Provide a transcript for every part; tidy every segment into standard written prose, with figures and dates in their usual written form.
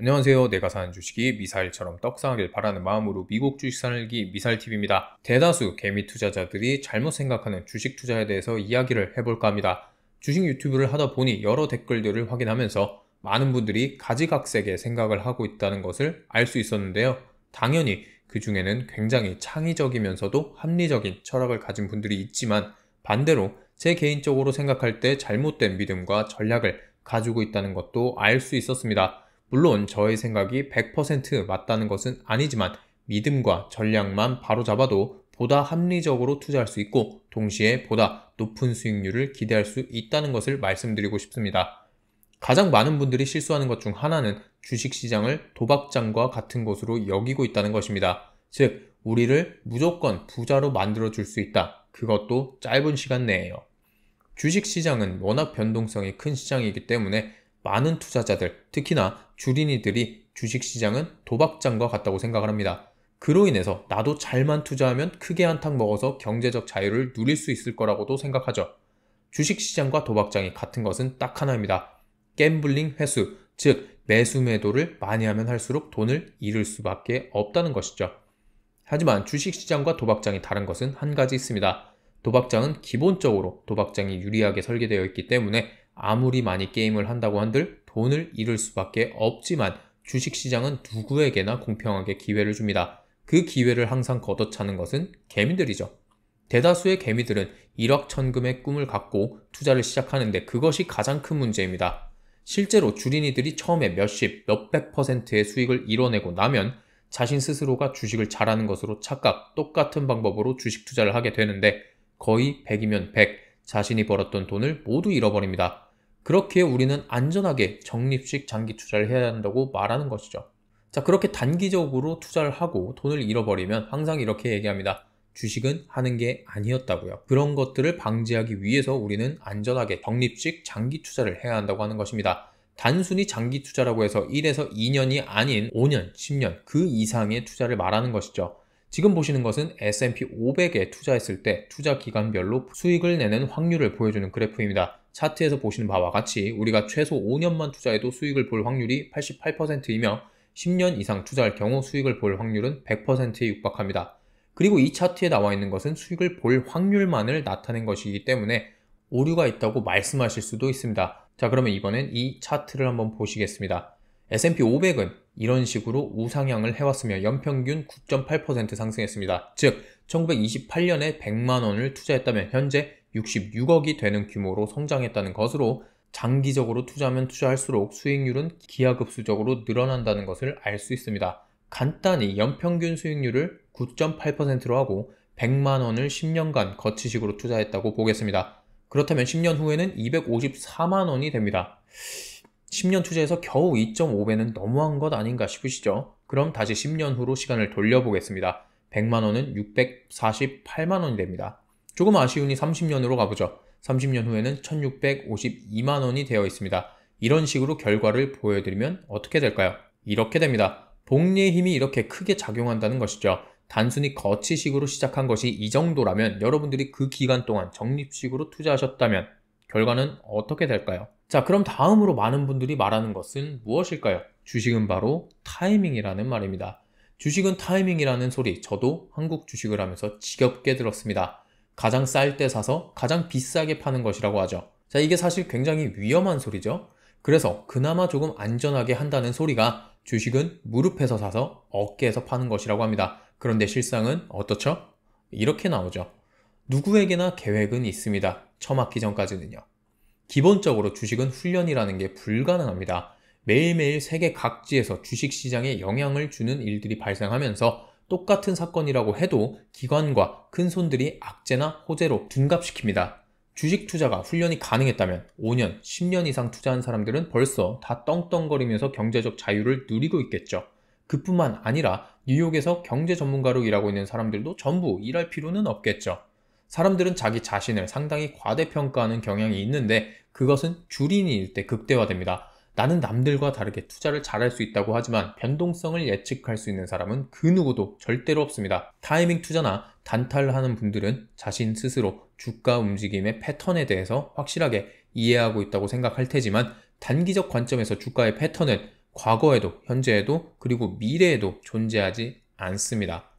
안녕하세요. 내가 사는 주식이 미사일처럼 떡상하길 바라는 마음으로 미국 주식 사늘기 미사일TV입니다. 대다수 개미 투자자들이 잘못 생각하는 주식 투자에 대해서 이야기를 해볼까 합니다. 주식 유튜브를 하다 보니 여러 댓글들을 확인하면서 많은 분들이 가지각색의 생각을 하고 있다는 것을 알 수 있었는데요. 당연히 그 중에는 굉장히 창의적이면서도 합리적인 철학을 가진 분들이 있지만 반대로 제 개인적으로 생각할 때 잘못된 믿음과 전략을 가지고 있다는 것도 알 수 있었습니다. 물론 저의 생각이 100% 맞다는 것은 아니지만 믿음과 전략만 바로잡아도 보다 합리적으로 투자할 수 있고 동시에 보다 높은 수익률을 기대할 수 있다는 것을 말씀드리고 싶습니다. 가장 많은 분들이 실수하는 것 중 하나는 주식시장을 도박장과 같은 곳으로 여기고 있다는 것입니다. 즉, 우리를 무조건 부자로 만들어줄 수 있다. 그것도 짧은 시간 내에요. 주식시장은 워낙 변동성이 큰 시장이기 때문에 많은 투자자들, 특히나 주린이들이 주식시장은 도박장과 같다고 생각을 합니다. 그로 인해서 나도 잘만 투자하면 크게 한탕 먹어서 경제적 자유를 누릴 수 있을 거라고도 생각하죠. 주식시장과 도박장이 같은 것은 딱 하나입니다. 갬블링 횟수, 즉 매수 매도를 많이 하면 할수록 돈을 잃을 수밖에 없다는 것이죠. 하지만 주식시장과 도박장이 다른 것은 한 가지 있습니다. 도박장은 기본적으로 도박장이 유리하게 설계되어 있기 때문에 아무리 많이 게임을 한다고 한들 돈을 잃을 수밖에 없지만 주식시장은 누구에게나 공평하게 기회를 줍니다. 그 기회를 항상 걷어차는 것은 개미들이죠. 대다수의 개미들은 1억 천금의 꿈을 갖고 투자를 시작하는데 그것이 가장 큰 문제입니다. 실제로 주린이들이 처음에 몇십, 몇백 %의 수익을 이뤄내고 나면 자신 스스로가 주식을 잘하는 것으로 착각, 똑같은 방법으로 주식 투자를 하게 되는데 거의 100이면 100, 자신이 벌었던 돈을 모두 잃어버립니다. 그렇게 우리는 안전하게 적립식 장기 투자를 해야 한다고 말하는 것이죠. 자, 그렇게 단기적으로 투자를 하고 돈을 잃어버리면 항상 이렇게 얘기합니다. 주식은 하는 게 아니었다고요. 그런 것들을 방지하기 위해서 우리는 안전하게 적립식 장기 투자를 해야 한다고 하는 것입니다. 단순히 장기 투자라고 해서 1에서 2년이 아닌 5년, 10년 그 이상의 투자를 말하는 것이죠. 지금 보시는 것은 S&P 500에 투자했을 때 투자 기간별로 수익을 내는 확률을 보여주는 그래프입니다. 차트에서 보시는 바와 같이 우리가 최소 5년만 투자해도 수익을 볼 확률이 88%이며 10년 이상 투자할 경우 수익을 볼 확률은 100%에 육박합니다. 그리고 이 차트에 나와 있는 것은 수익을 볼 확률만을 나타낸 것이기 때문에 오류가 있다고 말씀하실 수도 있습니다. 자, 그러면 이번엔 이 차트를 한번 보시겠습니다. S&P 500은 이런 식으로 우상향을 해왔으며 연평균 9.8% 상승했습니다. 즉 1928년에 100만 원을 투자했다면 현재 66억이 되는 규모로 성장했다는 것으로 장기적으로 투자하면 투자할수록 수익률은 기하급수적으로 늘어난다는 것을 알 수 있습니다. 간단히 연평균 수익률을 9.8%로 하고 100만 원을 10년간 거치식으로 투자했다고 보겠습니다. 그렇다면 10년 후에는 254만 원이 됩니다. 10년 투자해서 겨우 2.5배는 너무한 것 아닌가 싶으시죠? 그럼 다시 10년 후로 시간을 돌려보겠습니다. 100만 원은 648만 원이 됩니다. 조금 아쉬우니 30년으로 가보죠. 30년 후에는 1652만 원이 되어 있습니다. 이런 식으로 결과를 보여드리면 어떻게 될까요? 이렇게 됩니다. 복리의 힘이 이렇게 크게 작용한다는 것이죠. 단순히 거치식으로 시작한 것이 이 정도라면 여러분들이 그 기간 동안 적립식으로 투자하셨다면 결과는 어떻게 될까요? 자, 그럼 다음으로 많은 분들이 말하는 것은 무엇일까요? 주식은 바로 타이밍이라는 말입니다. 주식은 타이밍이라는 소리 저도 한국 주식을 하면서 지겹게 들었습니다. 가장 쌀 때 사서 가장 비싸게 파는 것이라고 하죠. 자, 이게 사실 굉장히 위험한 소리죠. 그래서 그나마 조금 안전하게 한다는 소리가 주식은 무릎에서 사서 어깨에서 파는 것이라고 합니다. 그런데 실상은 어떻죠? 이렇게 나오죠. 누구에게나 계획은 있습니다. 처맞기 전까지는요. 기본적으로 주식은 훈련이라는 게 불가능합니다. 매일매일 세계 각지에서 주식시장에 영향을 주는 일들이 발생하면서 똑같은 사건이라고 해도 기관과 큰손들이 악재나 호재로 둔갑시킵니다. 주식 투자가 훈련이 가능했다면 5년, 10년 이상 투자한 사람들은 벌써 다 떵떵거리면서 경제적 자유를 누리고 있겠죠. 그뿐만 아니라 뉴욕에서 경제 전문가로 일하고 있는 사람들도 전부 일할 필요는 없겠죠. 사람들은 자기 자신을 상당히 과대평가하는 경향이 있는데 그것은 주린이일 때 극대화됩니다. 나는 남들과 다르게 투자를 잘할 수 있다고 하지만 변동성을 예측할 수 있는 사람은 그 누구도 절대로 없습니다. 타이밍 투자나 단타를 하는 분들은 자신 스스로 주가 움직임의 패턴에 대해서 확실하게 이해하고 있다고 생각할 테지만 단기적 관점에서 주가의 패턴은 과거에도, 현재에도, 그리고 미래에도 존재하지 않습니다.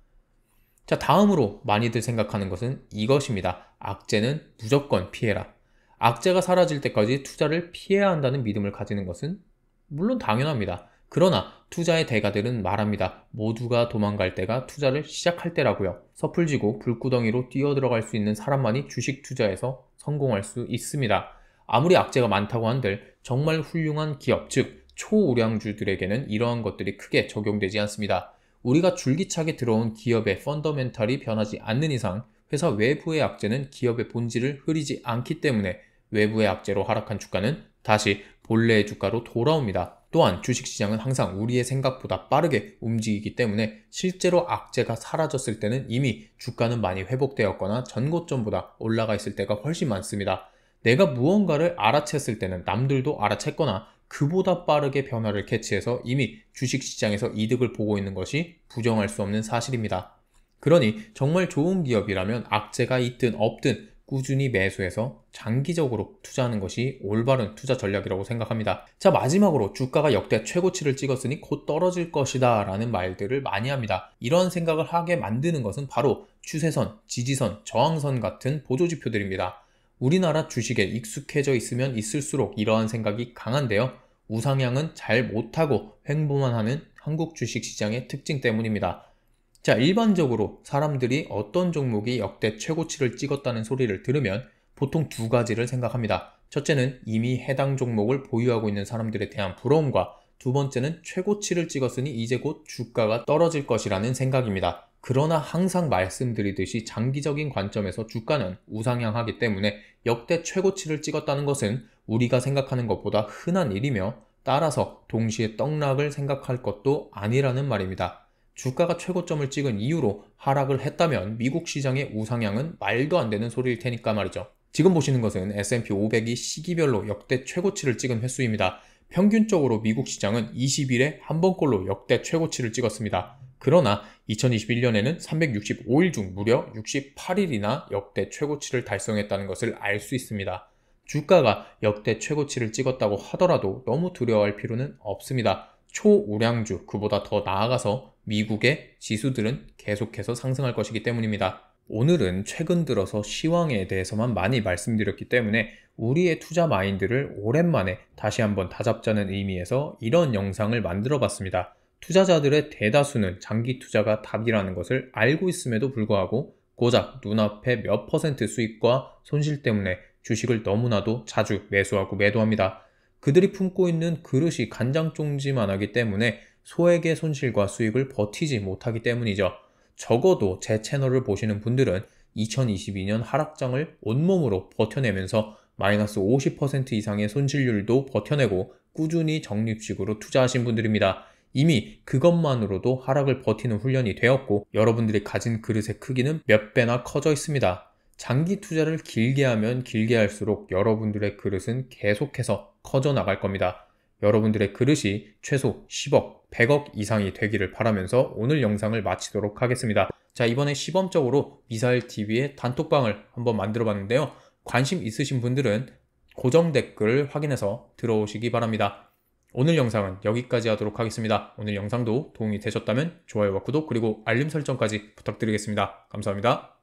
자, 다음으로 많이들 생각하는 것은 이것입니다. 악재는 무조건 피해라. 악재가 사라질 때까지 투자를 피해야 한다는 믿음을 가지는 것은 물론 당연합니다. 그러나 투자의 대가들은 말합니다. 모두가 도망갈 때가 투자를 시작할 때라고요. 섣불지고 불구덩이로 뛰어들어갈 수 있는 사람만이 주식 투자에서 성공할 수 있습니다. 아무리 악재가 많다고 한들 정말 훌륭한 기업, 즉 초우량주들에게는 이러한 것들이 크게 적용되지 않습니다. 우리가 줄기차게 들어온 기업의 펀더멘탈이 변하지 않는 이상 회사 외부의 악재는 기업의 본질을 흐리지 않기 때문에 외부의 악재로 하락한 주가는 다시 본래의 주가로 돌아옵니다. 또한 주식시장은 항상 우리의 생각보다 빠르게 움직이기 때문에 실제로 악재가 사라졌을 때는 이미 주가는 많이 회복되었거나 전고점보다 올라가 있을 때가 훨씬 많습니다. 내가 무언가를 알아챘을 때는 남들도 알아챘거나 그보다 빠르게 변화를 캐치해서 이미 주식시장에서 이득을 보고 있는 것이 부정할 수 없는 사실입니다. 그러니 정말 좋은 기업이라면 악재가 있든 없든 꾸준히 매수해서 장기적으로 투자하는 것이 올바른 투자 전략이라고 생각합니다. 자, 마지막으로 주가가 역대 최고치를 찍었으니 곧 떨어질 것이다 라는 말들을 많이 합니다. 이런 생각을 하게 만드는 것은 바로 추세선, 지지선, 저항선 같은 보조지표들입니다. 우리나라 주식에 익숙해져 있으면 있을수록 이러한 생각이 강한데요. 우상향은 잘 못하고 횡보만 하는 한국 주식시장의 특징 때문입니다. 자, 일반적으로 사람들이 어떤 종목이 역대 최고치를 찍었다는 소리를 들으면 보통 두 가지를 생각합니다. 첫째는 이미 해당 종목을 보유하고 있는 사람들에 대한 부러움과 두 번째는 최고치를 찍었으니 이제 곧 주가가 떨어질 것이라는 생각입니다. 그러나 항상 말씀드리듯이 장기적인 관점에서 주가는 우상향하기 때문에 역대 최고치를 찍었다는 것은 우리가 생각하는 것보다 흔한 일이며 따라서 동시에 떡락을 생각할 것도 아니라는 말입니다. 주가가 최고점을 찍은 이후로 하락을 했다면 미국 시장의 우상향은 말도 안 되는 소리일 테니까 말이죠. 지금 보시는 것은 S&P 500이 시기별로 역대 최고치를 찍은 횟수입니다. 평균적으로 미국 시장은 20일에 한 번꼴로 역대 최고치를 찍었습니다. 그러나 2021년에는 365일 중 무려 68일이나 역대 최고치를 달성했다는 것을 알 수 있습니다. 주가가 역대 최고치를 찍었다고 하더라도 너무 두려워할 필요는 없습니다. 초우량주, 그보다 더 나아가서 미국의 지수들은 계속해서 상승할 것이기 때문입니다. 오늘은 최근 들어서 시황에 대해서만 많이 말씀드렸기 때문에 우리의 투자 마인드를 오랜만에 다시 한번 다잡자는 의미에서 이런 영상을 만들어 봤습니다. 투자자들의 대다수는 장기 투자가 답이라는 것을 알고 있음에도 불구하고 고작 눈앞의 몇 퍼센트 수익과 손실 때문에 주식을 너무나도 자주 매수하고 매도합니다. 그들이 품고 있는 그릇이 간장종지만하기 때문에 소액의 손실과 수익을 버티지 못하기 때문이죠. 적어도 제 채널을 보시는 분들은 2022년 하락장을 온몸으로 버텨내면서 마이너스 50% 이상의 손실률도 버텨내고 꾸준히 적립식으로 투자하신 분들입니다. 이미 그것만으로도 하락을 버티는 훈련이 되었고 여러분들이 가진 그릇의 크기는 몇 배나 커져 있습니다. 장기 투자를 길게 하면 길게 할수록 여러분들의 그릇은 계속해서 커져 나갈 겁니다. 여러분들의 그릇이 최소 10억, 100억 이상이 되기를 바라면서 오늘 영상을 마치도록 하겠습니다. 자, 이번에 시범적으로 미사일TV의 단톡방을 한번 만들어 봤는데요. 관심 있으신 분들은 고정 댓글을 확인해서 들어오시기 바랍니다. 오늘 영상은 여기까지 하도록 하겠습니다. 오늘 영상도 도움이 되셨다면 좋아요와 구독 그리고 알림 설정까지 부탁드리겠습니다. 감사합니다.